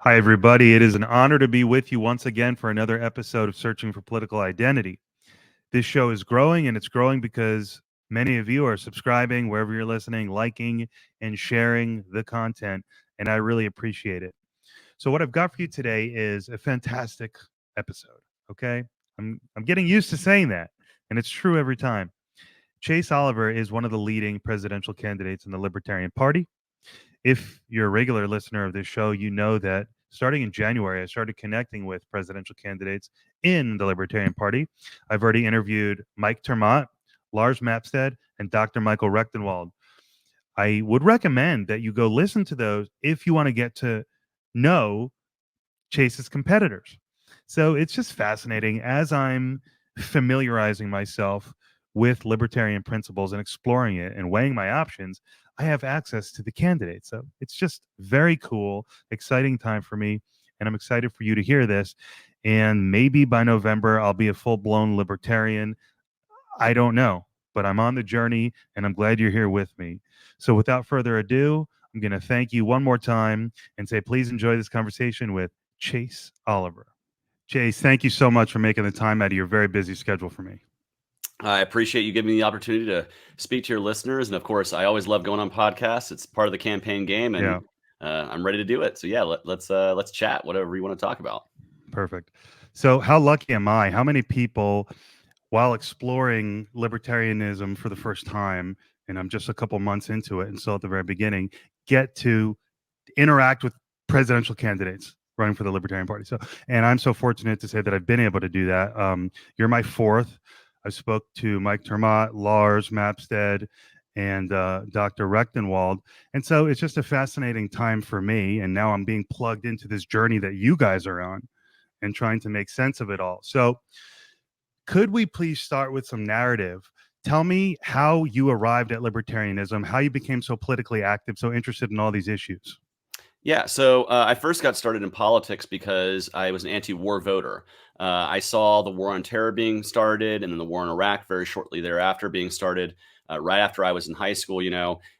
Hi, everybody. It is an honor to be with you once again for another episode of Searching for Political Identity. This show is growing, and it's growing because many of you are subscribing wherever you're listening, liking, and sharing the content, and I really appreciate it. So, what I've got for you today is a fantastic episode. Okay, I'm getting used to saying that, and it's true every time. Chase Oliver is one of the leading presidential candidates in the Libertarian Party. If you're a regular listener of this show, you know that starting in January, I started connecting with presidential candidates in the Libertarian Party. I've already interviewed Mike Termott, Lars Mapstead, and Dr. Michael Rechtenwald. I would recommend that you go listen to those if you want to get to know Chase's competitors. So it's just fascinating as I'm familiarizing myself with libertarian principles and exploring it and weighing my options. I have access to the candidates. So it's just very cool, exciting time for me. And I'm excited for you to hear this. And maybe by November, I'll be a full blown libertarian. I don't know, but I'm on the journey and I'm glad you're here with me. So without further ado, I'm going to thank you one more time and say, please enjoy this conversation with Chase Oliver. Chase, thank you so much for making the time out of your very busy schedule for me. I appreciate you giving me the opportunity to speak to your listeners. And of course, I always love going on podcasts. It's part of the campaign game, and Yeah, I'm ready to do it. So yeah, let's chat, whatever you want to talk about. perfect. So, how lucky am I? How many people, while exploring libertarianism for the first time, and I'm just a couple months into it and still at the very beginning, get to interact with presidential candidates running for the Libertarian Party. So, and I'm so fortunate to say that I've been able to do that. You're my fourth. I spoke to Mike Termott, Lars Mapstead, and Dr. Rechtenwald. And so it's just a fascinating time for me. And now I'm being plugged into this journey that you guys are on and trying to make sense of it all. So, could we please start with some narrative? Tell me how you arrived at libertarianism, how you became so politically active, so interested in all these issues. Yeah, so I first got started in politics because I was an anti-war voter. I saw the war on terror being started, and then the war in Iraq very shortly thereafter being started, right after I was in high school,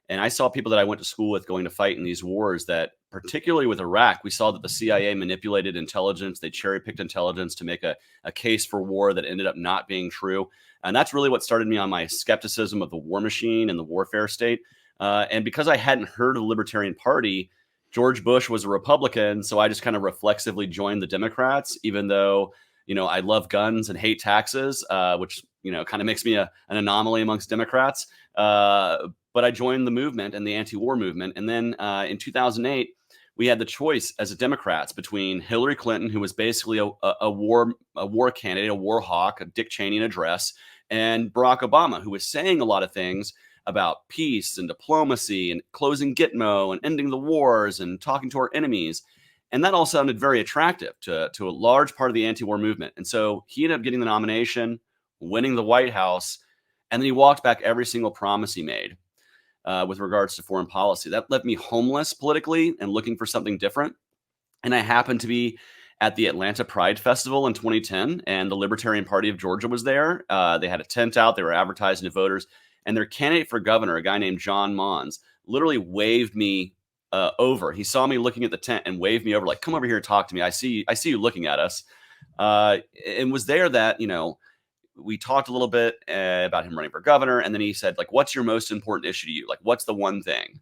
And I saw people that I went to school with going to fight in these wars that, particularly with Iraq, we saw that the CIA manipulated intelligence. They cherry-picked intelligence to make a case for war that ended up not being true. And that's really what started me on my skepticism of the war machine and the warfare state. And because I hadn't heard of the Libertarian Party, George Bush was a Republican, so I just kind of reflexively joined the Democrats, even though I love guns and hate taxes, which kind of makes me an anomaly amongst Democrats. But I joined the movement and the anti-war movement, and then in 2008, we had the choice as a Democrats between Hillary Clinton, who was basically a war candidate, a war hawk, a Dick Cheney in a dress, and Barack Obama, who was saying a lot of things about peace and diplomacy and closing Gitmo and ending the wars and talking to our enemies. And that all sounded very attractive to a large part of the anti-war movement. And so he ended up getting the nomination, winning the White House, and then he walked back every single promise he made with regards to foreign policy. That left me homeless politically and looking for something different. And I happened to be at the Atlanta Pride Festival in 2010, and the Libertarian Party of Georgia was there. They had a tent out. They were advertising to voters. And their candidate for governor, a guy named John Mons, literally waved me over. He saw me looking at the tent and waved me over, like, "Come over here and talk to me. I see you looking at us." And was there that we talked a little bit about him running for governor, and then he said, like, "What's your most important issue to you? Like, what's the one thing?"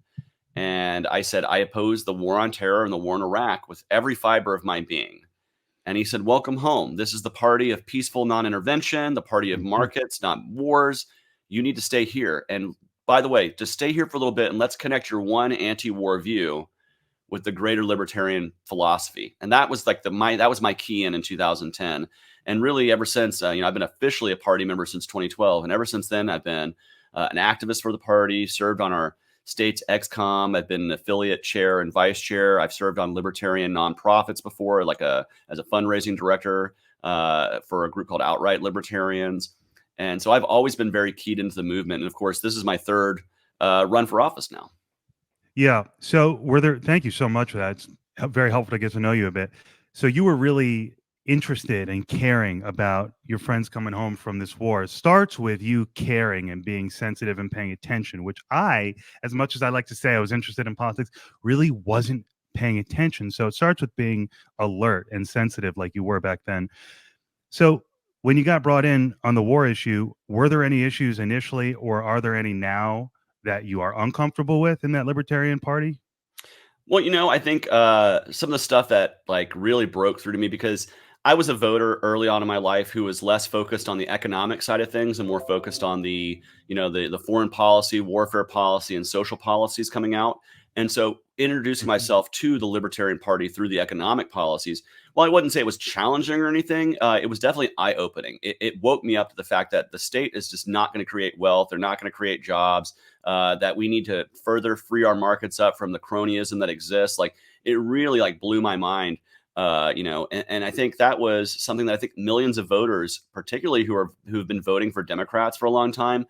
And I said, "I oppose the war on terror and the war in Iraq with every fiber of my being." And he said, "Welcome home. This is the party of peaceful non-intervention, the party of Mhm. markets, not wars. You need to stay here. And by the way, just stay here for a little bit and let's connect your one anti-war view with the greater libertarian philosophy." And that was like that was my key in 2010. And really, ever since, I've been officially a party member since 2012, and ever since then, I've been an activist for the party, served on our state's XCOM. I've been an affiliate chair and vice chair. I've served on libertarian nonprofits before, as a fundraising director for a group called Outright Libertarians. And so I've always been very keyed into the movement. And of course, this is my third run for office now. Yeah. So, thank you so much for that. It's very helpful to get to know you a bit. So, you were really interested and caring about your friends coming home from this war. It starts with you caring and being sensitive and paying attention, which I, as much as I like to say I was interested in politics, really wasn't paying attention. So it starts with being alert and sensitive like you were back then. So when you got brought in on the war issue, were there any issues initially, or are there any now that you are uncomfortable with in that Libertarian Party? Well, I think some of the stuff that like really broke through to me because I was a voter early on in my life who was less focused on the economic side of things and more focused on the foreign policy, warfare policy, and social policies coming out. And so introducing Mhm. myself to the Libertarian Party through the economic policies, well, I wouldn't say it was challenging or anything. It was definitely eye opening. It woke me up to the fact that the state is just not going to create wealth. They're not going to create jobs. That we need to further free our markets up from the cronyism that exists. Like it really like blew my mind. And I think that was something that I think millions of voters, particularly who've been voting for Democrats for a long time,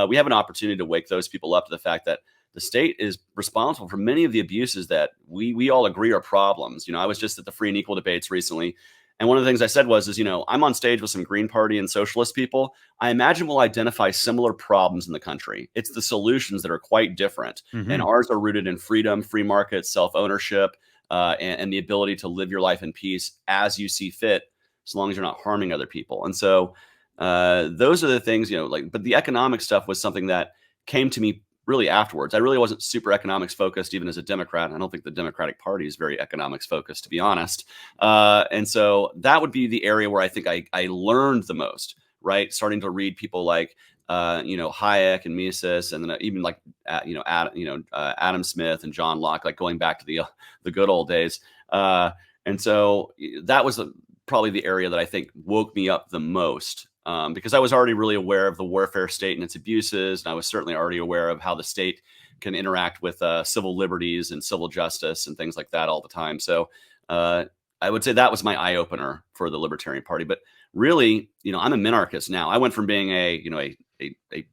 we have an opportunity to wake those people up to the fact that the state is responsible for many of the abuses that we all agree are problems. I was just at the free and equal debates recently. And one of the things I said was, I'm on stage with some Green Party and socialist people. I imagine we'll identify similar problems in the country. It's the solutions that are quite different. And Mhm. ours are rooted in freedom, free market, self-ownership, and the ability to live your life in peace as you see fit, as long as you're not harming other people. And so those are the things, but the economic stuff was something that came to me really afterwards. I really wasn't super economics focused, even as a Democrat. I don't think the Democratic Party is very economics focused, to be honest. And so that would be the area where I think I learned the most, right? Starting to read people like, Hayek and Mises, and then even like, Adam Smith and John Locke, like going back to the good old days. And so that was probably the area that I think woke me up the most. Because I was already really aware of the warfare state and its abuses, and I was certainly already aware of how the state can interact with civil liberties and civil justice and things like that all the time. So I would say that was my eye opener for the Libertarian Party. But really, I'm a minarchist now. I went from being a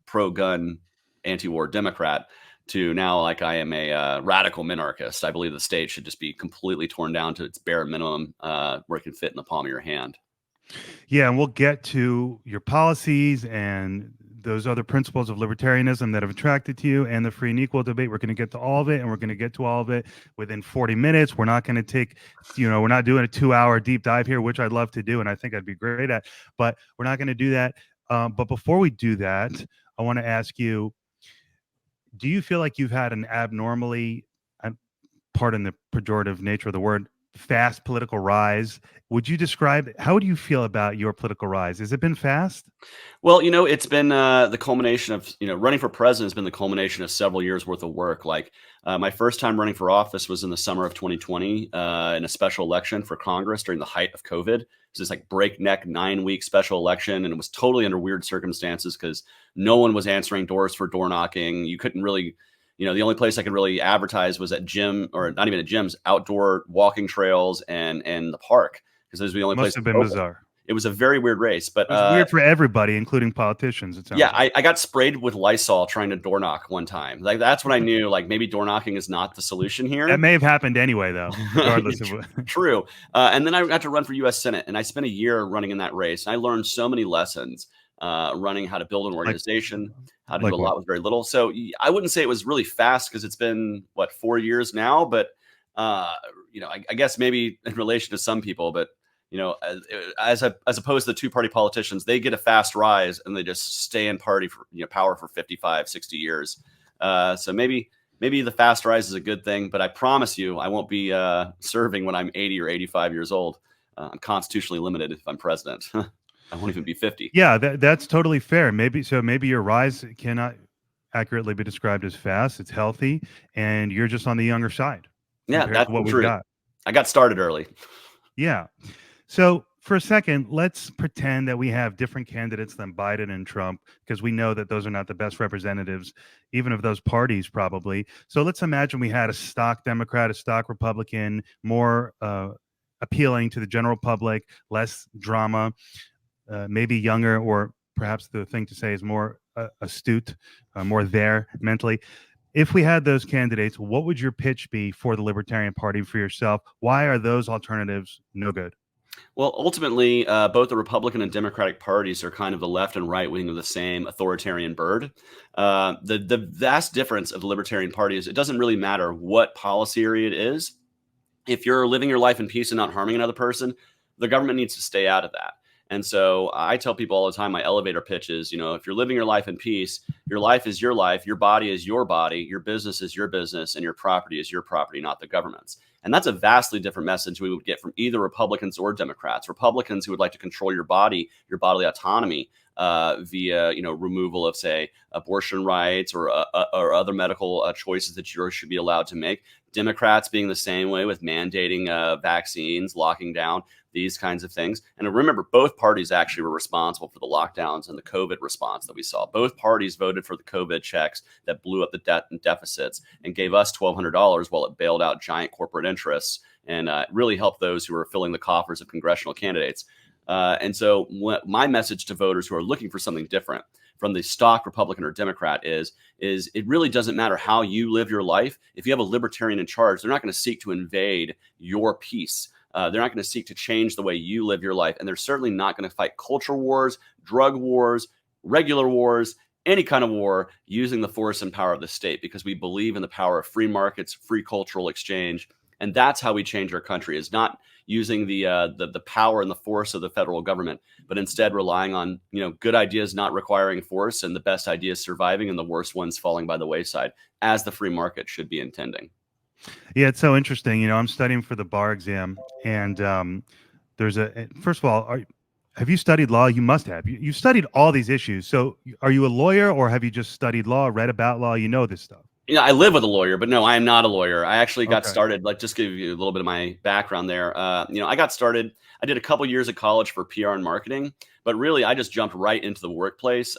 pro gun, anti war Democrat to now like I am a radical minarchist. I believe the state should just be completely torn down to its bare minimum, where it can fit in the palm of your hand. Yeah, and we'll get to your policies and those other principles of libertarianism that have attracted to you and the free and equal debate. We're going to get to all of it, and we're going to get to all of it within 40 minutes. We're not going to take, we're not doing a 2-hour deep dive here, which I'd love to do, and I think I'd be great at, but we're not going to do that. But before we do that, I want to ask you, do you feel like you've had an abnormally, pardon the pejorative nature of the word, fast political rise? Would you describe, how do you feel about your political rise? Has it been fast? Well, it's been the culmination of, running for president has been the culmination of several years worth of work. Like my first time running for office was in the summer of 2020 in a special election for Congress during the height of COVID. It was this like breakneck 9-week special election, and it was totally under weird circumstances because no one was answering doors for door knocking. You couldn't really, the only place I could really advertise was at gym, or not even at gyms, outdoor walking trails and the park, because those were the only Must place have been open. bizarre. It was a very weird race, but It was weird for everybody, including politicians, it sounds yeah, like. I got sprayed with Lysol trying to door knock one time. Like that's when I knew like maybe door knocking is not the solution That here. may have happened anyway, though, regardless of what. True. And then I got to run for U.S. Senate, and I spent a year running in that race. And I learned so many lessons running, how to build an Like, organization, how to like do a what? lot with very little. So I wouldn't say it was really fast because it's been, 4 years now. But, I guess maybe in relation to some people, but, as opposed to the two-party politicians, they get a fast rise and they just stay in party for, power for 55, 60 years. So maybe the fast rise is a good thing, but I promise you, I won't be serving when I'm 80 or 85 years old. I'm constitutionally limited if I'm president. I won't even be 50. Yeah, that's totally fair. Maybe your rise cannot accurately be described as fast. It's healthy, and you're just on the younger side Yeah, compared that's to what the we've truth. got. I got started early. Yeah. So for a second, let's pretend that we have different candidates than Biden and Trump, because we know that those are not the best representatives, even of those parties, probably. So let's imagine we had a stock Democrat, a stock Republican, more appealing to the general public, less drama, maybe younger, or perhaps the thing to say is more astute, more there mentally. If we had those candidates, what would your pitch be for the Libertarian Party for yourself? Why are those alternatives no good? Well, ultimately, both the Republican and Democratic parties are kind of the left and right wing of the same authoritarian bird. The vast difference of the Libertarian Party is it doesn't really matter what policy area it is. if you're living your life in peace and not harming another person, the government needs to stay out of that. And so I tell people all the time, my elevator pitch is, if you're living your life in peace, your life is your life, your body is your body, your business is your business, and your property is your property, not the government's. And that's a vastly different message we would get from either Republicans or Democrats. Republicans who would like to control your body, your bodily autonomy, via removal of, say, abortion rights or other medical choices that you should be allowed to make. Democrats being the same way with mandating vaccines, locking down these kinds of things. And remember, both parties actually were responsible for the lockdowns and the COVID response that we saw. Both parties voted for the COVID checks that blew up the debt and deficits and gave us $1,200 while it bailed out giant corporate interests and really helped those who were filling the coffers of congressional candidates. And so my message to voters who are looking for something different from the stock Republican or Democrat is it really doesn't matter how you live your life. If you have a libertarian in charge, they're not going to seek to invade your peace. They're not going to seek to change the way you live your life. And they're certainly not going to fight culture wars, drug wars, regular wars, any kind of war using the force and power of the state, because we believe in the power of free markets, free cultural exchange. And that's how we change our country, is not using the power and the force of the federal government, but instead relying on, good ideas not requiring force and the best ideas surviving and the worst ones falling by the wayside, as the free market should be intending. Yeah, it's so interesting. I'm studying for the bar exam, and first of all, have you studied law? You must have. You've studied all these issues. So are you a lawyer, or have you just studied law, read about law? You know this stuff. I live with a lawyer, but no, I am not a lawyer. I actually got started, just give you a little bit of my background there. I got started, I did a couple years of college for PR and marketing, but really I just jumped right into the workplace,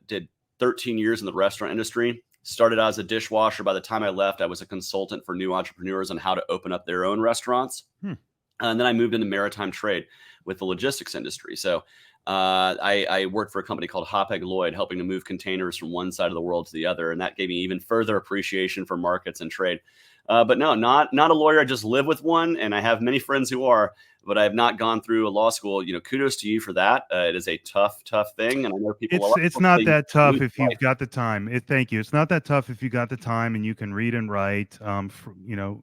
did 13 years in the restaurant industry, started as a dishwasher. By the time I left, I was a consultant for new entrepreneurs on how to open up their own restaurants. And then I moved into maritime trade with the logistics industry. So I worked for a company called Hapag-Lloyd, helping to move containers from one side of the world to the other. And that gave me even further appreciation for markets and trade. But no, not a lawyer. I just live with one. And I have many friends who are, but I have not gone through a law school. Kudos to you for that. It is a tough thing. And I know people. It's not that tough if you've got the time. Thank you. It's not that tough if you got the time and you can read and write.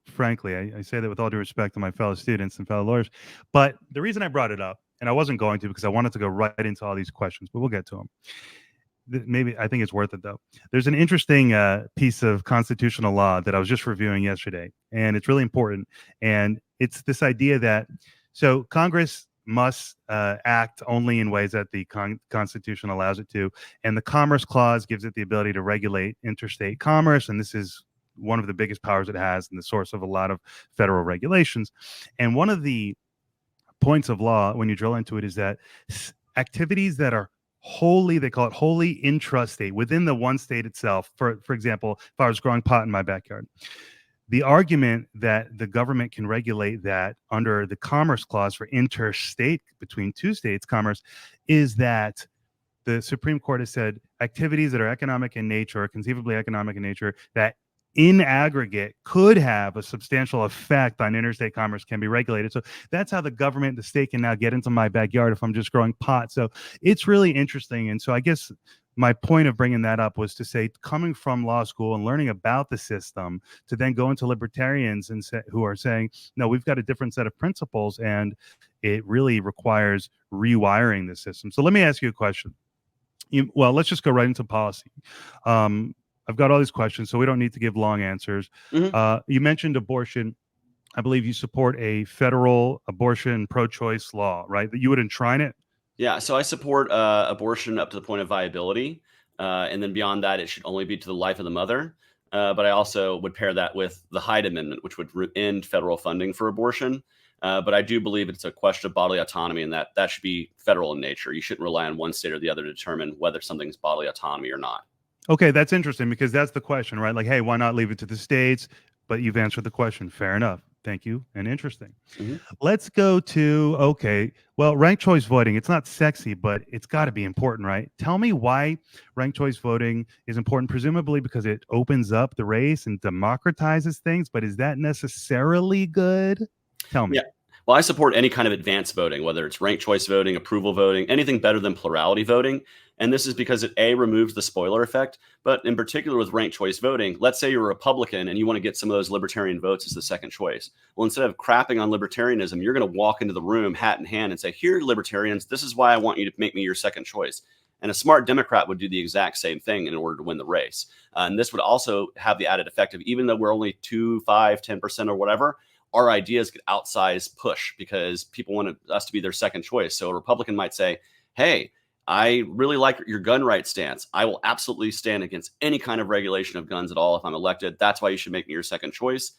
Frankly, I say that with all due respect to my fellow students and fellow lawyers. But the reason I brought it up, and I wasn't going to because I wanted to go right into all these questions, but we'll get to them. Maybe I think it's worth it, though. There's an interesting piece of constitutional law that I was just reviewing yesterday, and it's really important. And it's this idea that Congress must act only in ways that the Constitution allows it to. And the Commerce Clause gives it the ability to regulate interstate commerce. And this is one of the biggest powers it has and the source of a lot of federal regulations. And one of the points of law, when you drill into it, is that activities that are they call it wholly intrastate, within the one state itself. For example, if I was growing pot in my backyard, the argument that the government can regulate that under the Commerce Clause for interstate, between two states, commerce, is that the Supreme Court has said activities that are economic in nature, or conceivably economic in nature, that in aggregate could have a substantial effect on interstate commerce can be regulated. So that's how the government, the state, can now get into my backyard if I'm just growing pot. So it's really interesting. And so I guess my point of bringing that up was to say, coming from law school and learning about the system, to then go into libertarians and who are saying, no, we've got a different set of principles, and it really requires rewiring the system. So let me ask you a question. Let's just go right into policy. I've got all these questions, so we don't need to give long answers. You mentioned abortion. I believe you support a federal abortion pro-choice law, right? That you would enshrine it? Yeah, so I support abortion up to the point of viability. And then beyond that, it should only be to the life of the mother. But I also would pair that with the Hyde Amendment, which would end federal funding for abortion. But I do believe it's a question of bodily autonomy, and that should be federal in nature. You shouldn't rely on one state or the other to determine whether something's bodily autonomy or not. Okay, that's interesting, because that's the question, right? Like, hey, why not leave it to the states? But you've answered the question. Fair enough. Thank you. And interesting. Let's go to, ranked choice voting. It's not sexy, but it's got to be important, right? Tell me why ranked choice voting is important, presumably because it opens up the race and democratizes things. But is that necessarily good? Tell me. Yeah. Well, I support any kind of advanced voting, whether it's ranked choice voting, approval voting, anything better than plurality voting. And this is because it removes the spoiler effect, but in particular with ranked choice voting, let's say you're a Republican and you want to get some of those libertarian votes as the second choice. Well, instead of crapping on libertarianism, you're going to walk into the room hat in hand and say, here, libertarians, this is why I want you to make me your second choice. And a smart Democrat would do the exact same thing in order to win the race. And this would also have the added effect of, even though we're only 2, 5, 10% or whatever, our ideas get outsized push because people want us to be their second choice. So a Republican might say, hey, I really like your gun rights stance. I will absolutely stand against any kind of regulation of guns at all if I'm elected. That's why you should make me your second choice.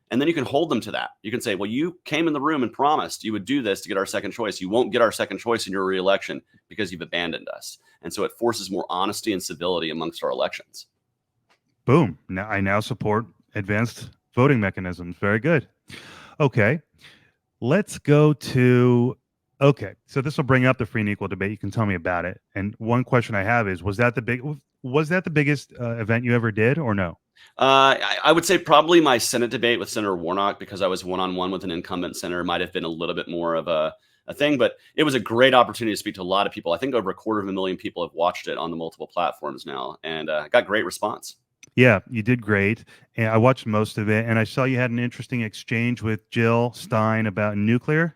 And then you can hold them to that. You can say, well, you came in the room and promised you would do this to get our second choice. You won't get our second choice in your reelection because you've abandoned us. And so it forces more honesty and civility amongst our elections. Boom. Now I now support advanced voting mechanisms. Very good. Okay. Let's go to okay. So this will bring up the free and equal debate. You can tell me about it. And one question I have is, was that the biggest event you ever did, or no? I would say probably my Senate debate with Senator Warnock, because I was one-on-one with an incumbent senator, might have been a little bit more of a thing, but it was a great opportunity to speak to a lot of people. I think over 250,000 people have watched it on the multiple platforms now, and got great response. Yeah, you did great. And I watched most of it, and I saw you had an interesting exchange with Jill Stein about nuclear.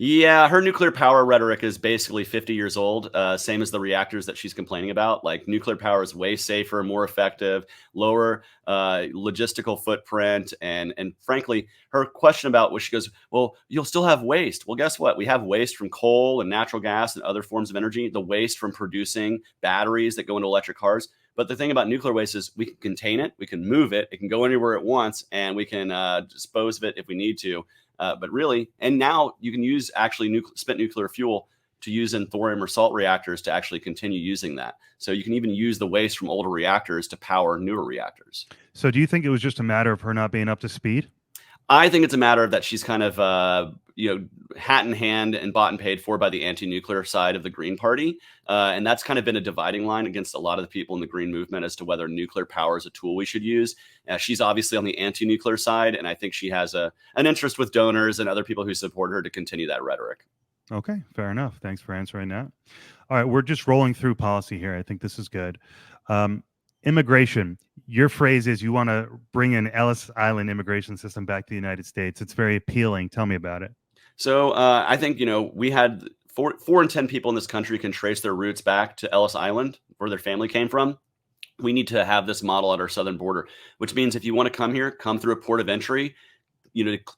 Yeah, her nuclear power rhetoric is basically 50 years old, same as the reactors that she's complaining about. Like, nuclear power is way safer, more effective, lower logistical footprint. And frankly, her question about what she goes, well, you'll still have waste. Well, guess what? We have waste from coal and natural gas and other forms of energy, the waste from producing batteries that go into electric cars. But the thing about nuclear waste is we can contain it, we can move it, it can go anywhere it wants, and we can dispose of it if we need to. But really, and now you can use actually spent nuclear fuel to use in thorium or salt reactors to actually continue using that. So you can even use the waste from older reactors to power newer reactors. So do you think it was just a matter of her not being up to speed? I think it's a matter of that she's kind of, hat in hand and bought and paid for by the anti-nuclear side of the Green Party. And that's kind of been a dividing line against a lot of the people in the Green movement as to whether nuclear power is a tool we should use. She's obviously on the anti-nuclear side, and I think she has an interest with donors and other people who support her to continue that rhetoric. Okay, fair enough. Thanks for answering that. All right, we're just rolling through policy here. I think this is good. Immigration. Your phrase is you want to bring an Ellis Island immigration system back to the United States. It's very appealing. Tell me about it. So I think, we had 4 in 10 people in this country can trace their roots back to Ellis Island, where their family came from. We need to have this model at our southern border, which means if you want to come here, come through a port of entry,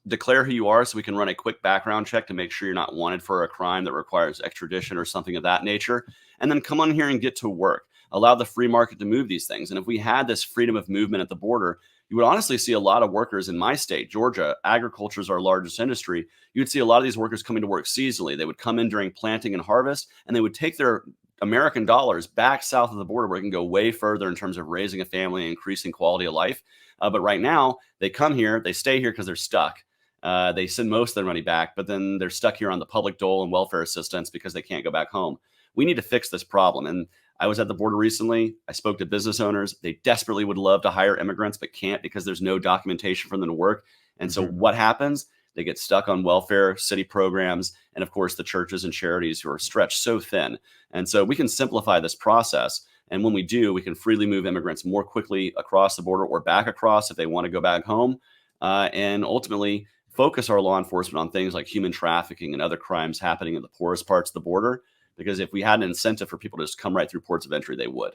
declare who you are so we can run a quick background check to make sure you're not wanted for a crime that requires extradition or something of that nature. And then come on here and get to work. Allow the free market to move these things. And if we had this freedom of movement at the border, you would honestly see a lot of workers in my state, Georgia. Agriculture is our largest industry. You would see a lot of these workers coming to work seasonally. They would come in during planting and harvest, and they would take their American dollars back south of the border where it can go way further in terms of raising a family and increasing quality of life. But right now, they come here, they stay here because they're stuck. They send most of their money back, but then they're stuck here on the public dole and welfare assistance because they can't go back home. We need to fix this problem. And I was at the border recently. I spoke to business owners. They desperately would love to hire immigrants, but can't because there's no documentation for them to work. And so what happens? They get stuck on welfare, city programs, and of course, the churches and charities who are stretched so thin. And so we can simplify this process. And when we do, we can freely move immigrants more quickly across the border or back across if they want to go back home. And ultimately, focus our law enforcement on things like human trafficking and other crimes happening in the poorest parts of the border. Because if we had an incentive for people to just come right through ports of entry, they would.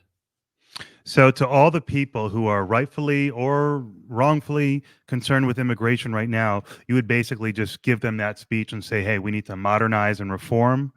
So to all the people who are rightfully or wrongfully concerned with immigration right now, you would basically just give them that speech and say, hey, we need to modernize and reform.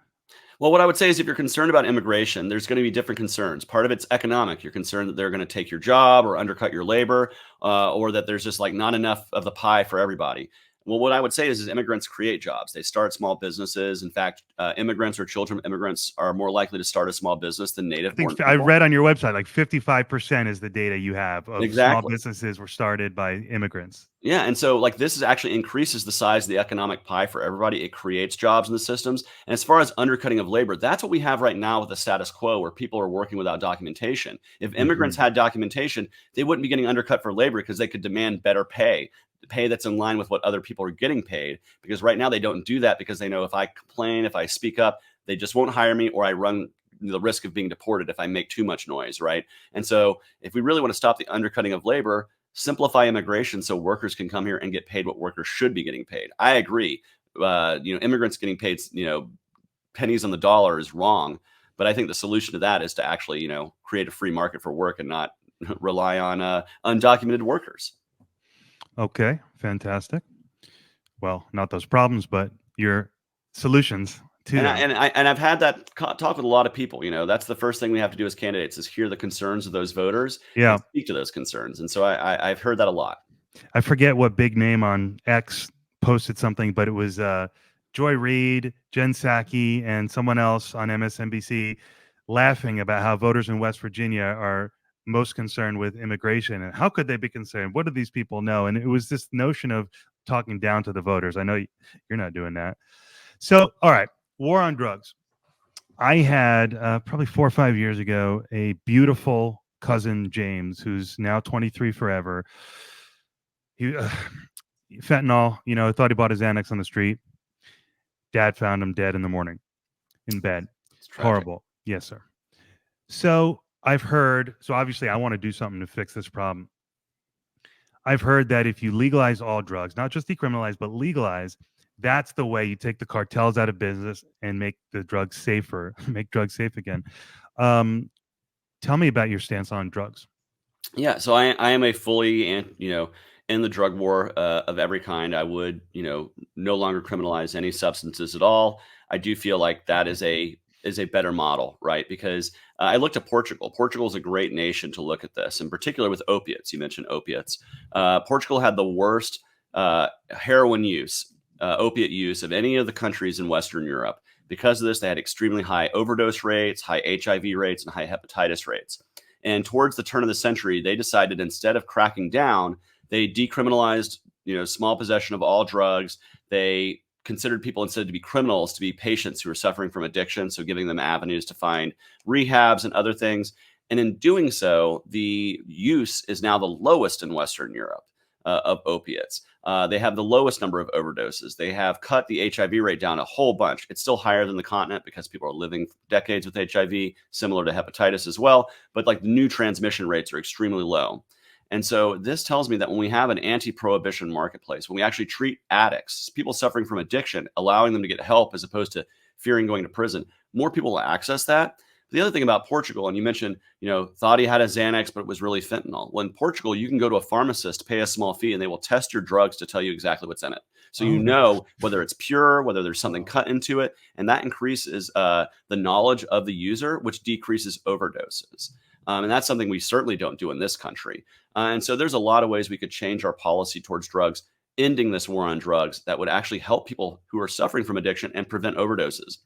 Well, what I would say is if you're concerned about immigration, there's going to be different concerns. Part of it's economic. You're concerned that they're going to take your job or undercut your labor, or that there's just like not enough of the pie for everybody. Well, what I would say is immigrants create jobs. They start small businesses. In fact, immigrants or children of immigrants are more likely to start a small business than native born people. I read on your website, like 55% is the data you have of Exactly. small businesses were started by immigrants. Yeah. And so like this is actually increases the size of the economic pie for everybody. It creates jobs in the systems. And as far as undercutting of labor, that's what we have right now with the status quo where people are working without documentation. If immigrants had documentation, they wouldn't be getting undercut for labor because they could demand better pay that's in line with what other people are getting paid. Because right now they don't do that because they know if I complain, if I speak up, they just won't hire me or I run the risk of being deported if I make too much noise, right? And so if we really want to stop the undercutting of labor, simplify immigration so workers can come here and get paid what workers should be getting paid. I agree. Immigrants getting paid, pennies on the dollar is wrong. But I think the solution to that is to actually, create a free market for work and not rely on undocumented workers. Okay, fantastic. Well, not those problems, but your solutions to them. I've had that talk with a lot of people. That's the first thing we have to do as candidates is hear the concerns of those voters Yeah. and speak to those concerns. And so I've heard that a lot. I forget what big name on X posted something, but it was Joy Reid, Jen Psaki, and someone else on MSNBC laughing about how voters in West Virginia are most concerned with immigration. And how could they be concerned? What do these people know? And it was this notion of talking down to the voters. I know you're not doing that. So, all right, war on drugs. I had probably 4 or 5 years ago a beautiful cousin, James, who's now 23 forever. He fentanyl, thought he bought his Xanax on the street. Dad found him dead in the morning in bed. Horrible. Yes, sir. So I've heard, so obviously I want to do something to fix this problem. I've heard that if you legalize all drugs, not just decriminalize, but legalize, that's the way you take the cartels out of business and make the drugs safer, make drugs safe again. Tell me about your stance on drugs. Yeah, so I am a fully, in the drug war of every kind. I would, no longer criminalize any substances at all. I do feel like that is a better model, right? Because I looked at Portugal. Portugal is a great nation to look at this, in particular with opiates. You mentioned opiates. Portugal had the worst heroin use, opiate use of any of the countries in Western Europe. Because of this, they had extremely high overdose rates, high HIV rates, and high hepatitis rates. And towards the turn of the century, they decided instead of cracking down, they decriminalized, small possession of all drugs. They considered people instead to be criminals to be patients who are suffering from addiction, so giving them avenues to find rehabs and other things. And in doing so, the use is now the lowest in Western Europe of opiates. They have the lowest number of overdoses. They have cut the HIV rate down a whole bunch. It's still higher than the continent because people are living decades with HIV, similar to hepatitis as well. But like the new transmission rates are extremely low. And so this tells me that when we have an anti-prohibition marketplace, when we actually treat addicts, people suffering from addiction, allowing them to get help as opposed to fearing going to prison, more people will access that. The other thing about Portugal, and you mentioned, thought he had a Xanax, but it was really fentanyl. Well, in Portugal, you can go to a pharmacist, pay a small fee, and they will test your drugs to tell you exactly what's in it. So you know whether it's pure, whether there's something cut into it, and that increases the knowledge of the user, which decreases overdoses. And that's something we certainly don't do in this country. And so there's a lot of ways we could change our policy towards drugs, ending this war on drugs that would actually help people who are suffering from addiction and prevent overdoses.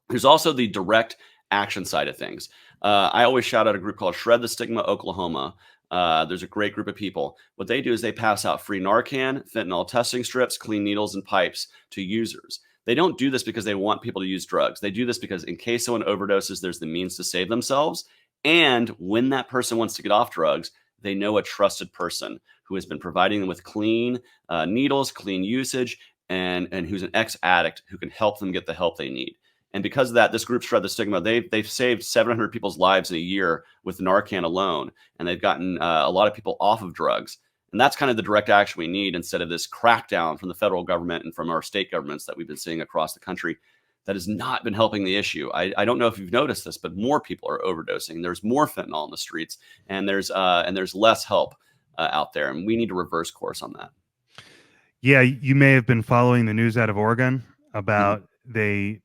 There's also the direct action side of things. I always shout out a group called Shred the Stigma Oklahoma. There's a great group of people. What they do is they pass out free Narcan, fentanyl testing strips, clean needles, and pipes to users. They don't do this because they want people to use drugs. They do this because in case someone overdoses, there's the means to save themselves. And when that person wants to get off drugs, they know a trusted person who has been providing them with clean needles, clean usage, and who's an ex-addict who can help them get the help they need. And because of that, this group, Shred the Stigma, they've saved 700 people's lives in a year with Narcan alone. And they've gotten a lot of people off of drugs. And that's kind of the direct action we need instead of this crackdown from the federal government and from our state governments that we've been seeing across the country that has not been helping the issue. I don't know if you've noticed this, but more people are overdosing. There's more fentanyl in the streets, and there's less help out there. And we need to reverse course on that. Yeah, you may have been following the news out of Oregon about they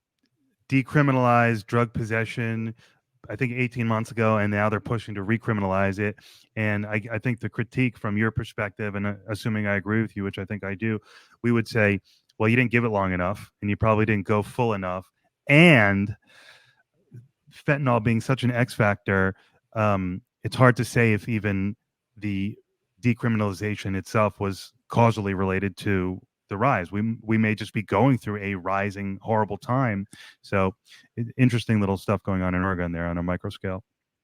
decriminalized drug possession, I think 18 months ago, and now they're pushing to recriminalize it. And I think the critique from your perspective, and assuming I agree with you, which I think I do, we would say, well, you didn't give it long enough, and you probably didn't go full enough. And fentanyl being such an X factor, it's hard to say if even the decriminalization itself was causally related to the rise. We may just be going through a rising horrible time. So interesting little stuff going on in Oregon there on a micro scale.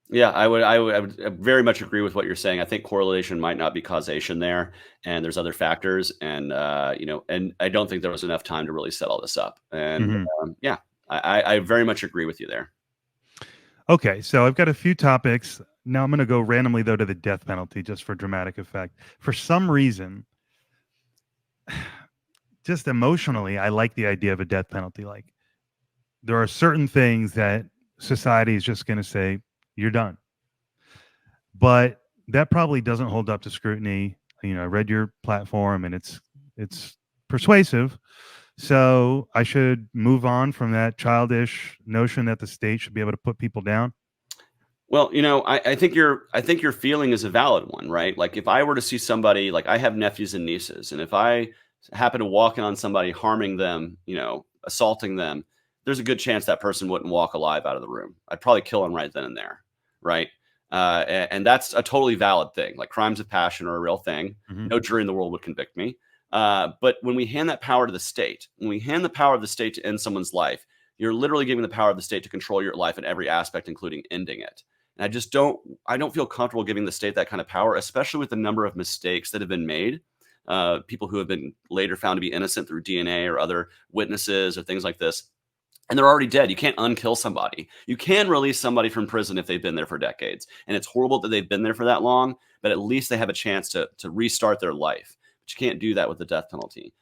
Yeah, I would very much agree with what you're saying. I think correlation might not be causation there, and there's other factors, and and I don't think there was enough time to really set all this up. And yeah, I very much agree with you there. Okay, so I've got a few topics. Now I'm going to go randomly, though, to the death penalty just for dramatic effect. For some reason, just emotionally, I like the idea of a death penalty. Like, there are certain things that society is just going to say, you're done. But that probably doesn't hold up to scrutiny. I read your platform and it's persuasive. So I should move on from that childish notion that the state should be able to put people down. Well, I think your feeling is a valid one, right? Like if I were to see somebody, like I have nephews and nieces, and if I happen to walk in on somebody harming them, assaulting them, there's a good chance that person wouldn't walk alive out of the room. I'd probably kill them right then and there, right? And that's a totally valid thing. Like crimes of passion are a real thing. Mhm. No jury in the world would convict me. But when we hand that power to the state, when we hand the power of the state to end someone's life, you're literally giving the power of the state to control your life in every aspect, including ending it. And I don't feel comfortable giving the state that kind of power, especially with the number of mistakes that have been made. People who have been later found to be innocent through DNA or other witnesses or things like this. And they're already dead. You can't unkill somebody. You can release somebody from prison if they've been there for decades. And it's horrible that they've been there for that long, but at least they have a chance to restart their life. But you can't do that with the death penalty.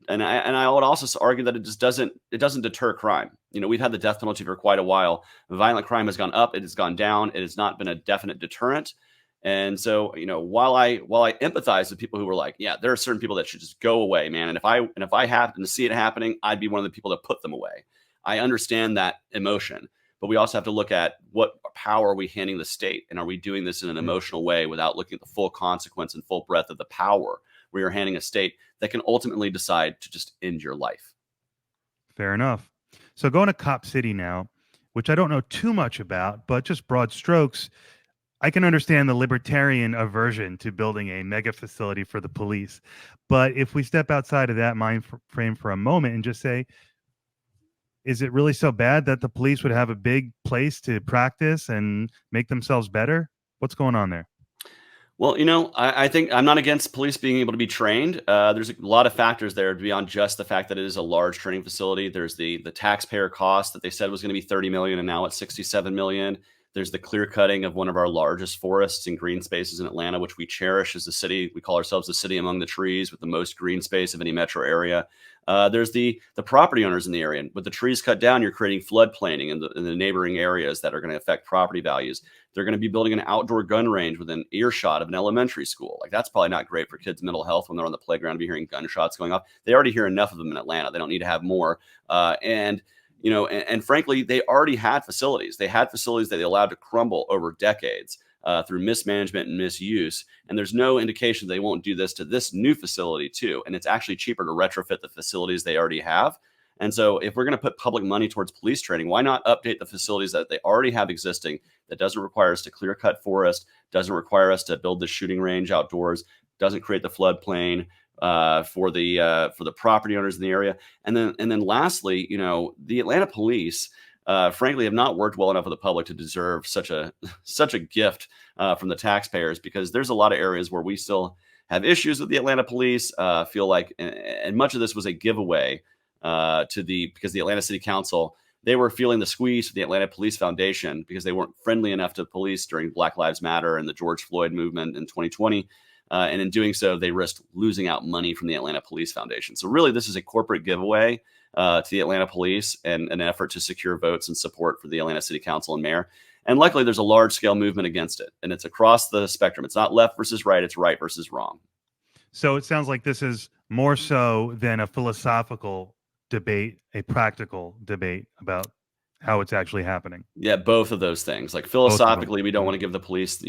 And I would also argue that it doesn't deter crime. We've had the death penalty for quite a while. Violent crime has gone up, it has gone down, it has not been a definite deterrent. And so, while I empathize with people who were like, yeah, there are certain people that should just go away, man. And if I happen to see it happening, I'd be one of the people that put them away. I understand that emotion, but we also have to look at what power are we handing the state, and are we doing this in an Yeah. emotional way without looking at the full consequence and full breadth of the power we are handing a state that can ultimately decide to just end your life. Fair enough. So going to Cop City now, which I don't know too much about, but just broad strokes, I can understand the libertarian aversion to building a mega facility for the police. But if we step outside of that frame for a moment and just say, is it really so bad that the police would have a big place to practice and make themselves better? What's going on there? Well, I think I'm not against police being able to be trained. There's a lot of factors there beyond just the fact that it is a large training facility. There's the taxpayer cost that they said was going to be 30 million, and now it's 67 million. There's the clear cutting of one of our largest forests and green spaces in Atlanta, which we cherish as a city. We call ourselves the city among the trees with the most green space of any metro area. There's the property owners in the area. And with the trees cut down, you're creating floodplain in the neighboring areas that are going to affect property values. They're going to be building an outdoor gun range within earshot of an elementary school. Like that's probably not great for kids' mental health when they're on the playground to be hearing gunshots going off. They already hear enough of them in Atlanta. They don't need to have more. And frankly, they already had facilities. They had facilities that they allowed to crumble over decades through mismanagement and misuse. And there's no indication they won't do this to this new facility too. And it's actually cheaper to retrofit the facilities they already have. And so, if we're going to put public money towards police training, why not update the facilities that they already have existing? That doesn't require us to clear cut forest, doesn't require us to build the shooting range outdoors, doesn't create the floodplain for the property owners in the area. And then lastly, the Atlanta police, frankly, have not worked well enough with the public to deserve such a such a gift from the taxpayers, because there's a lot of areas where we still have issues with the Atlanta police. Feel like, and much of this was a giveaway because the Atlanta City Council, they were feeling the squeeze from the Atlanta Police Foundation because they weren't friendly enough to police during Black Lives Matter and the George Floyd movement in 2020. And in doing so, they risked losing out money from the Atlanta Police Foundation. So really, this is a corporate giveaway to the Atlanta Police and an effort to secure votes and support for the Atlanta City Council and mayor. And luckily, there's a large scale movement against it, and it's across the spectrum. It's not left versus right; it's right versus wrong. So it sounds like this is more so than a philosophical debate, a practical debate about how it's actually happening. Yeah, both of those things. Like Both of them. philosophically, we don't want to give the police,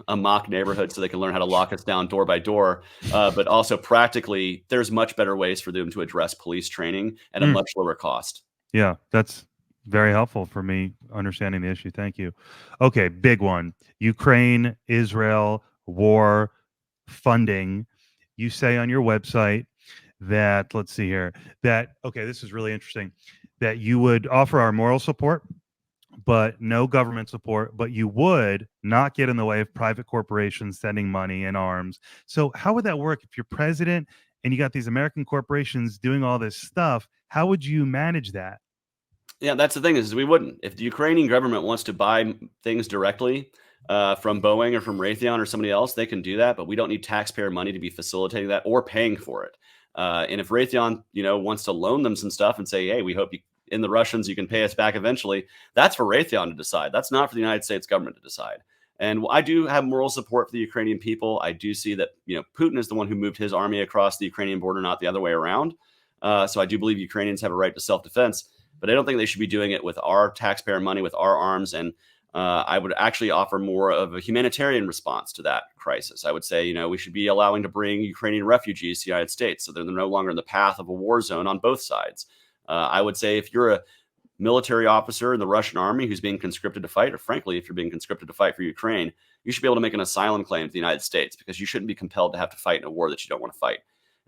a mock neighborhood so they can learn how to lock us down door by door. But also practically, there's much better ways for them to address police training at a Mm, much lower cost. yeah, that's very helpful for me understanding the issue. Thank you. Okay, big one. Ukraine, Israel, war, funding. You say on your website that, let's see here, that, okay, this is really interesting, that you would offer our moral support, but no government support, but you would not get in the way of private corporations sending money and arms. So how would that work if you're president and you got these American corporations doing all this stuff? How would you manage that? Yeah, that's the thing is we wouldn't. If the Ukrainian government wants to buy things directly from Boeing or from Raytheon or somebody else, they can do that. But we don't need taxpayer money to be facilitating that or paying for it. And if Raytheon, wants to loan them some stuff and say, "Hey, we hope you in the Russians you can pay us back eventually," that's for Raytheon to decide. That's not for the United States government to decide. And I do have moral support for the Ukrainian people. I do see that Putin is the one who moved his army across the Ukrainian border, not the other way around. So I do believe Ukrainians have a right to self-defense, but I don't think they should be doing it with our taxpayer money, with our arms. And I would actually offer more of a humanitarian response to that crisis. I would say, we should be allowing to bring Ukrainian refugees to the United States so they're no longer in the path of a war zone on both sides. I would say if you're a military officer in the Russian army who's being conscripted to fight, or frankly, if you're being conscripted to fight for Ukraine, you should be able to make an asylum claim to the United States because you shouldn't be compelled to have to fight in a war that you don't want to fight.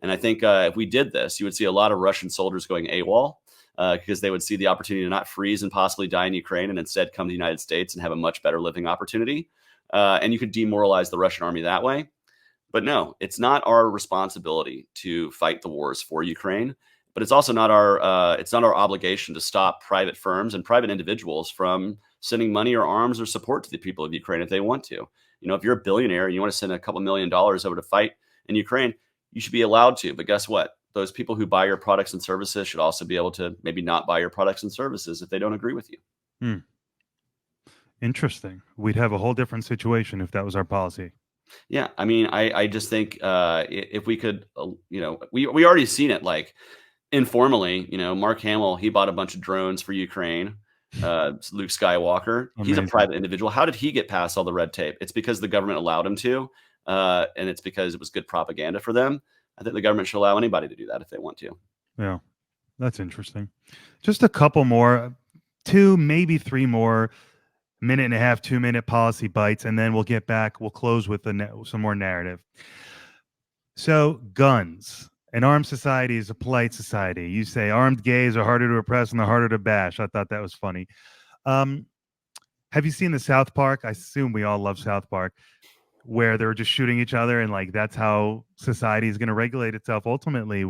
And I think if we did this, you would see a lot of Russian soldiers going AWOL because they would see the opportunity to not freeze and possibly die in Ukraine and instead come to the United States and have a much better living opportunity. And you could demoralize the Russian army that way. But no, it's not our responsibility to fight the wars for Ukraine. But it's also not our obligation to stop private firms and private individuals from sending money or arms or support to the people of Ukraine if they want to. If you're a billionaire and you want to send a couple $1 million over to fight in Ukraine, you should be allowed to. But guess what? Those people who buy your products and services should also be able to maybe not buy your products and services if they don't agree with you. Hmm. Interesting. We'd have a whole different situation if that was our policy. Yeah, I mean, I just think if we could, we already seen it like informally. Mark Hamill, he bought a bunch of drones for Ukraine. Luke Skywalker, he's a Amazing. private individual. How did he get past all the red tape? It's because the government allowed him to, and it's because it was good propaganda for them. I think the government should allow anybody to do that if they want to. Yeah, that's interesting. Just a couple more, 2, maybe 3 more minute and a half, 2-minute policy bites, and then we'll get back. We'll close with some more narrative. So, guns. An armed society is a polite society. You say armed gays are harder to oppress and they're harder to bash. I thought that was funny. Have you seen the South Park? I assume we all love South Park, where they're just shooting each other, and like that's how society is going to regulate itself ultimately.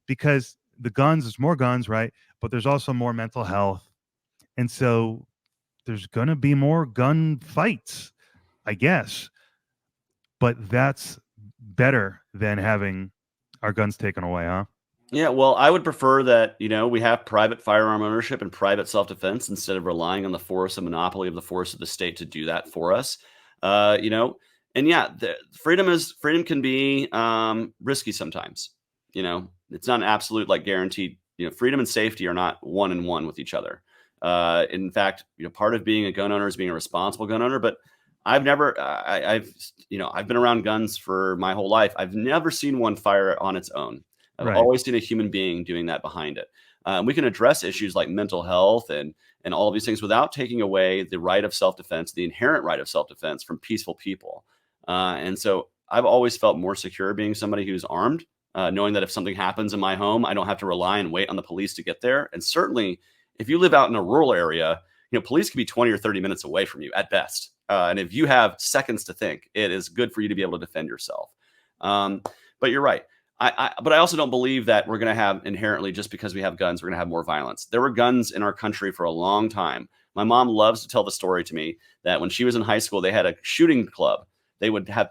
Because the guns, there's more guns, right? But there's also more mental health, and so there's going to be more gun fights, I guess. But that's better than having our guns taken away, huh? Yeah, well, I would prefer that, we have private firearm ownership and private self-defense instead of relying on the force and monopoly of the force of the state to do that for us. And yeah, freedom can be risky sometimes. It's not an absolute like guaranteed. Freedom and safety are not one and one with each other. In fact, part of being a gun owner is being a responsible gun owner. But I've never, I've been around guns for my whole life. I've never seen one fire on its own. I've Right. always seen a human being doing that behind it. We can address issues like mental health and all of these things without taking away the right of self-defense, the inherent right of self-defense from peaceful people. And so I've always felt more secure being somebody who's armed, knowing that if something happens in my home, I don't have to rely and wait on the police to get there. And certainly, if you live out in a rural area, police can be 20 or 30 minutes away from you at best. And if you have seconds to think, it is good for you to be able to defend yourself. But you're right. But I also don't believe that we're going to have inherently, just because we have guns, we're going to have more violence. There were guns in our country for a long time. My mom loves to tell the story to me that when she was in high school, they had a shooting club. They would have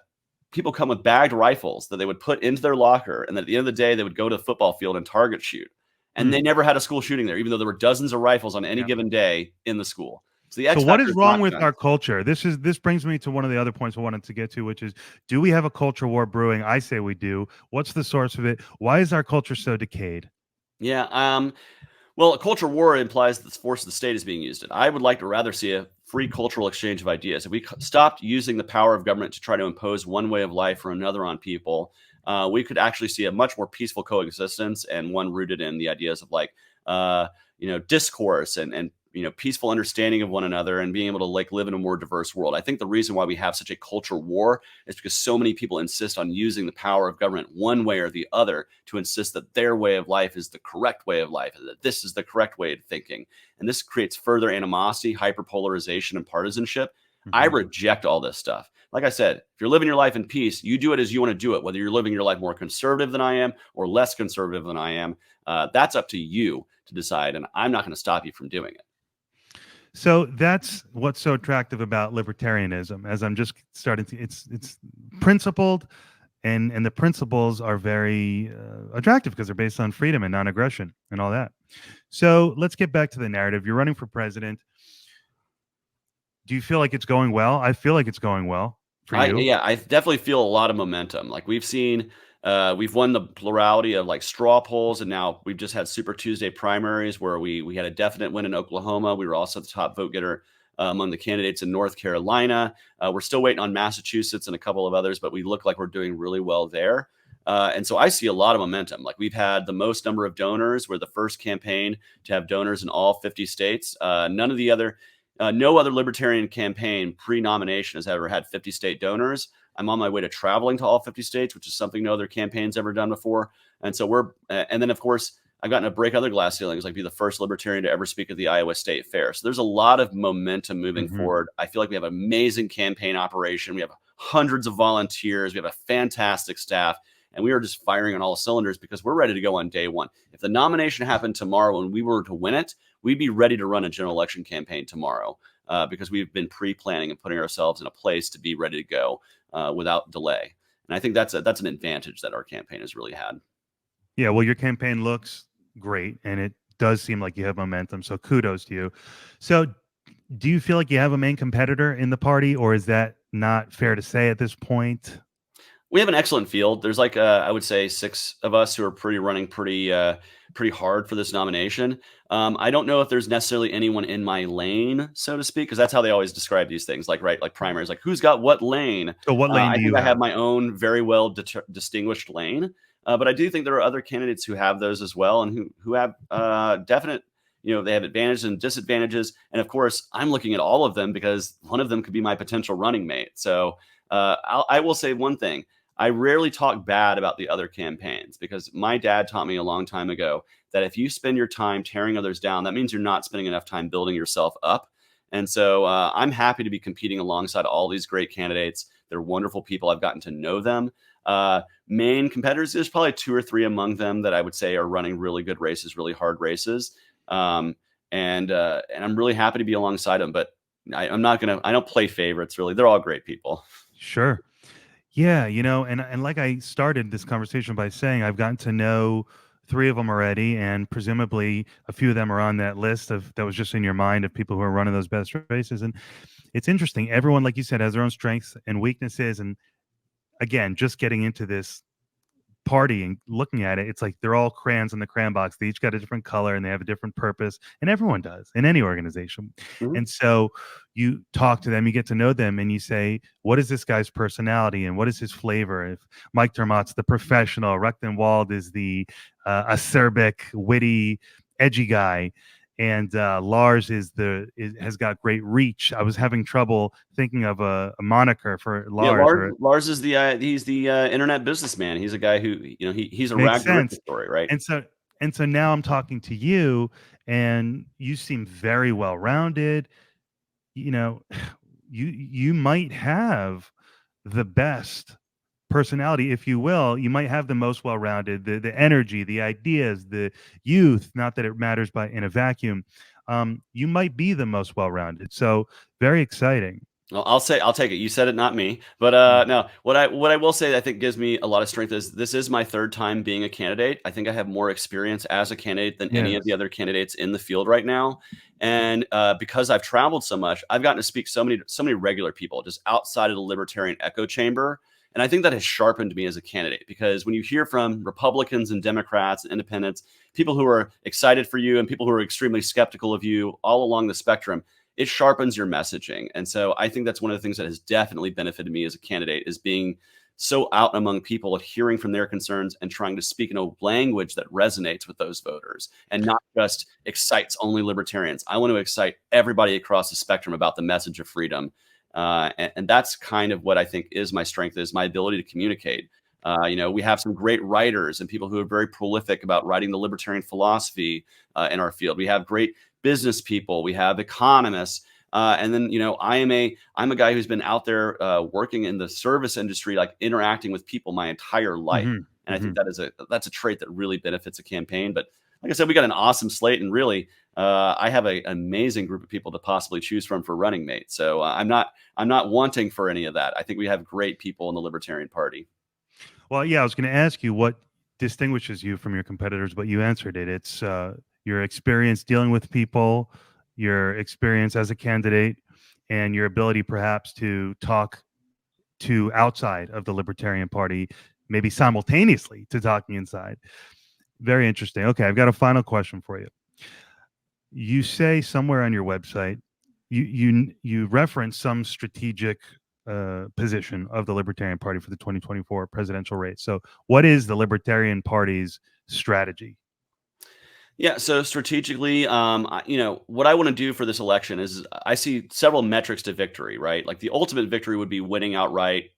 people come with bagged rifles that they would put into their locker. And at the end of the day, they would go to the football field and target shoot. And they never had a school shooting there, even though there were dozens of rifles on any given day in the school. So what is wrong with our culture? This brings me to one of the other points I wanted to get to, which is, do we have a culture war brewing? I say we do. What's the source of it? Why is our culture so decayed? Yeah. Well, a culture war implies that the force of the state is being used. I would like to rather see a free cultural exchange of ideas. If we stopped using the power of government to try to impose one way of life or another on people, we could actually see a much more peaceful coexistence, and one rooted in the ideas of like, discourse and peaceful understanding of one another and being able to like live in a more diverse world. I think the reason why we have such a culture war is because so many people insist on using the power of government one way or the other to insist that their way of life is the correct way of life, and that this is the correct way of thinking. And this creates further animosity, hyperpolarization, and partisanship. I reject all this stuff. Like I said, if you're living your life in peace, you do it as you want to do it, whether you're living your life more conservative than I am or less conservative than I am. That's up to you to decide, and I'm not going to stop you from doing it. So that's what's so attractive about libertarianism. As I'm just starting to, it's principled, and the principles are very attractive because they're based on freedom and non-aggression and all that. So let's get back to the narrative. You're running for president. Do you feel like it's going well? I feel like it's going well for you. Yeah, I definitely feel a lot of momentum. Like we've seen, we've won the plurality of like straw polls, and now we've just had Super Tuesday primaries where we had a definite win in Oklahoma. We were also the top vote getter among the candidates in North Carolina. We're still waiting on Massachusetts and a couple of others, but we look like we're doing really well there. And so I see a lot of momentum. Like we've had the most number of donors. We're the first campaign to have donors in all 50 states. No other libertarian campaign pre-nomination has ever had 50 state donors. I'm on my way to traveling to all 50 states, which is something no other campaign's ever done before. And so and then of course, I've gotten to break other glass ceilings, like be the first libertarian to ever speak at the Iowa State Fair. So there's a lot of momentum moving forward. I feel like we have an amazing campaign operation. We have hundreds of volunteers. We have a fantastic staff. And we are just firing on all cylinders because we're ready to go on day one. If the nomination happened tomorrow and we were to win it, we'd be ready to run a general election campaign tomorrow because we've been pre-planning and putting ourselves in a place to be ready to go without delay. And I think that's an advantage that our campaign has really had. Yeah, well, your campaign looks great, and it does seem like you have momentum. So kudos to you. So do you feel like you have a main competitor in the party, or is that not fair to say at this point? We have an excellent field. There's like I would say 6 of us who are running pretty hard for this nomination. I don't know if there's necessarily anyone in my lane, so to speak, because that's how they always describe these things. Like like primaries, like who's got what lane. So what lane do you I have my own very well distinguished lane, but I do think there are other candidates who have those as well, and who have definite. They have advantages and disadvantages, and of course, I'm looking at all of them because one of them could be my potential running mate. So I will say one thing. I rarely talk bad about the other campaigns because my dad taught me a long time ago that if you spend your time tearing others down, that means you're not spending enough time building yourself up. And so I'm happy to be competing alongside all these great candidates. They're wonderful people. I've gotten to know them. Main competitors, there's probably 2 or 3 among them that I would say are running really good races, really hard races. And I'm really happy to be alongside them. But I don't play favorites really. They're all great people. Sure. Yeah, and like I started this conversation by saying, I've gotten to know 3 of them already, and presumably a few of them are on that list that was just in your mind of people who are running those best races. And it's interesting. Everyone, like you said, has their own strengths and weaknesses. And again, just getting into this party and looking at it, it's like they're all crayons in the crayon box. They each got a different color and they have a different purpose, and everyone does in any organization. And so you talk to them, you get to know them, and you say, what is this guy's personality and what is his flavor? If Mike Dermott's the professional, Ruckton Wald is the acerbic, witty, edgy guy, and Lars has got great reach. I was having trouble thinking of a moniker for Lars. Yeah, Lars is he's the internet businessman. He's a guy who he's a Makes rag sense. story, right? And so now I'm talking to you, and you seem very well rounded. You might have the best personality, if you will. You might have the most well-rounded, the energy, the ideas, the youth, not that it matters in a vacuum. You might be the most well-rounded. So very exciting. Well, I'll take it. You said it, not me. But no, what I will say that I think gives me a lot of strength is this is my 3rd time being a candidate. I think I have more experience as a candidate than any of the other candidates in the field right now. And because I've traveled so much, I've gotten to speak to so many regular people just outside of the libertarian echo chamber. And I think that has sharpened me as a candidate, because when you hear from Republicans and Democrats and independents, people who are excited for you and people who are extremely skeptical of you all along the spectrum, it sharpens your messaging. And so I think that's one of the things that has definitely benefited me as a candidate, is being so out among people, hearing from their concerns and trying to speak in a language that resonates with those voters and not just excites only libertarians. I want to excite everybody across the spectrum about the message of freedom. And that's kind of what I think is my strength, is my ability to communicate. We have some great writers and people who are very prolific about writing the libertarian philosophy in our field. We have great business people. We have economists. And then, I'm a guy who's been out there working in the service industry, like interacting with people my entire life. And I think that's a trait that really benefits a campaign. But like I said, we got an awesome slate, and really, I have an amazing group of people to possibly choose from for running mate. So I'm not wanting for any of that. I think we have great people in the Libertarian Party. Well, yeah, I was going to ask you what distinguishes you from your competitors, but you answered it. It's your experience dealing with people, your experience as a candidate, and your ability perhaps to talk to outside of the Libertarian Party, maybe simultaneously to talking inside. Very interesting. Okay, I've got a final question for you. You say somewhere on your website, you reference some strategic position of the Libertarian Party for the 2024 presidential race. So, what is the Libertarian Party's strategy? Yeah, so strategically, what I want to do for this election is I see several metrics to victory, right? Like the ultimate victory would be winning outright,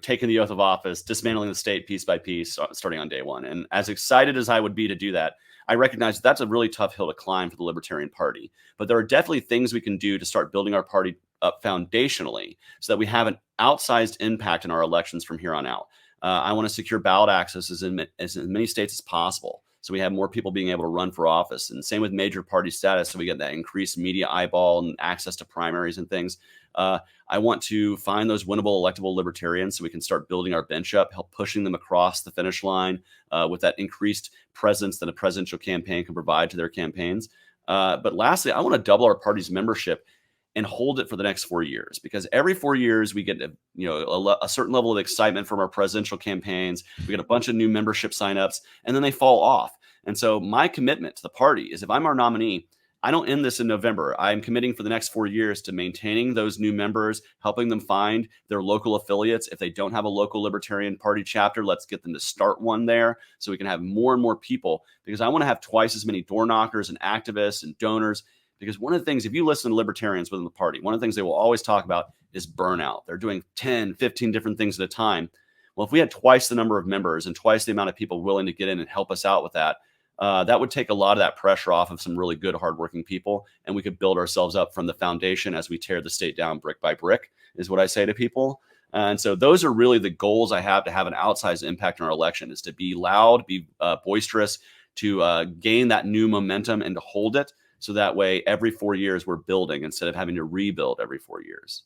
taking the oath of office, dismantling the state piece by piece, starting on day one. And as excited as I would be to do that, I recognize that's a really tough hill to climb for the Libertarian Party. But there are definitely things we can do to start building our party up foundationally so that we have an outsized impact in our elections from here on out. I want to secure ballot access in as many states as possible, so we have more people being able to run for office. And same with major party status, so we get that increased media eyeball and access to primaries and things. I want to find those winnable, electable libertarians so we can start building our bench up, help pushing them across the finish line with that increased presence that a presidential campaign can provide to their campaigns. But lastly, I want to double our party's membership and hold it for the next 4 years, because every 4 years we get a certain level of excitement from our presidential campaigns. We get a bunch of new membership signups, and then they fall off. And so my commitment to the party is, if I'm our nominee, I don't end this in November. I'm committing for the next 4 years to maintaining those new members, helping them find their local affiliates. If they don't have a local Libertarian Party chapter, let's get them to start one there so we can have more and more people, because I want to have twice as many door knockers and activists and donors. Because one of the things, if you listen to libertarians within the party, one of the things they will always talk about is burnout. They're doing 10, 15 different things at a time. Well, if we had twice the number of members and twice the amount of people willing to get in and help us out with that, that would take a lot of that pressure off of some really good, hardworking people. And we could build ourselves up from the foundation as we tear the state down brick by brick, is what I say to people. And so those are really the goals I have to have an outsized impact on our election, is to be loud, be boisterous, to gain that new momentum and to hold it. So that way, every 4 years, we're building instead of having to rebuild every 4 years.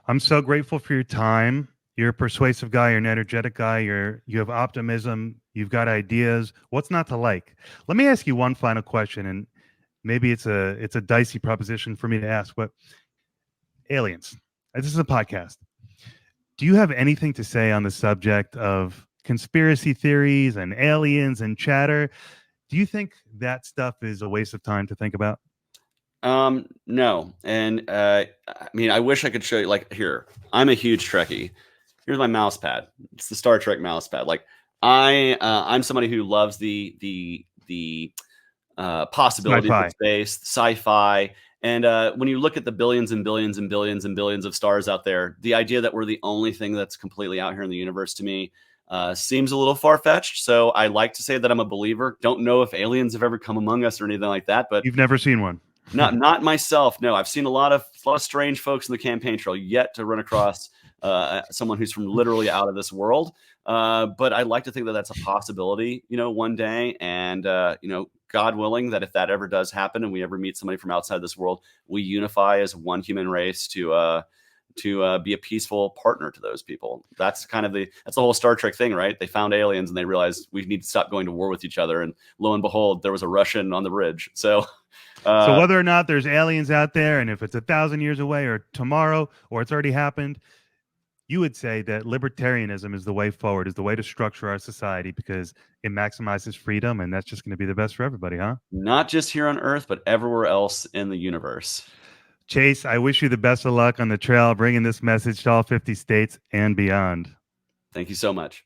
I'm so grateful for your time. You're a persuasive guy. You're an energetic guy. You have optimism. You've got ideas. What's not to like? Let me ask you one final question, and maybe it's a dicey proposition for me to ask, but aliens. This is a podcast. Do you have anything to say on the subject of conspiracy theories and aliens and chatter? Do you think that stuff is a waste of time to think about? No. And I mean, I wish I could show you, like, here, I'm a huge Trekkie. Here's my mouse pad. It's the Star Trek mouse pad. Like, I'm somebody who loves the possibilities of space, sci-fi. And when you look at the billions and billions and billions and billions of stars out there, the idea that we're the only thing that's completely out here in the universe, to me, seems a little far-fetched. So I like to say that I'm a believer. Don't know if aliens have ever come among us or anything like that, but you've never seen one. not myself. No, I've seen a lot of strange folks in the campaign trail, yet to run across someone who's from literally out of this world. But I like to think that that's a possibility, one day. And, God willing, that if that ever does happen and we ever meet somebody from outside this world, we unify as one human race to be a peaceful partner to those people. That's the whole Star Trek thing, right? They found aliens and they realized we need to stop going to war with each other. And lo and behold, there was a Russian on the bridge. So whether or not there's aliens out there, and if it's 1,000 years away or tomorrow, or it's already happened, you would say that libertarianism is the way forward, is the way to structure our society, because it maximizes freedom, and that's just going to be the best for everybody, huh? Not just here on Earth, but everywhere else in the universe. Chase, I wish you the best of luck on the trail, bringing this message to all 50 states and beyond. Thank you so much.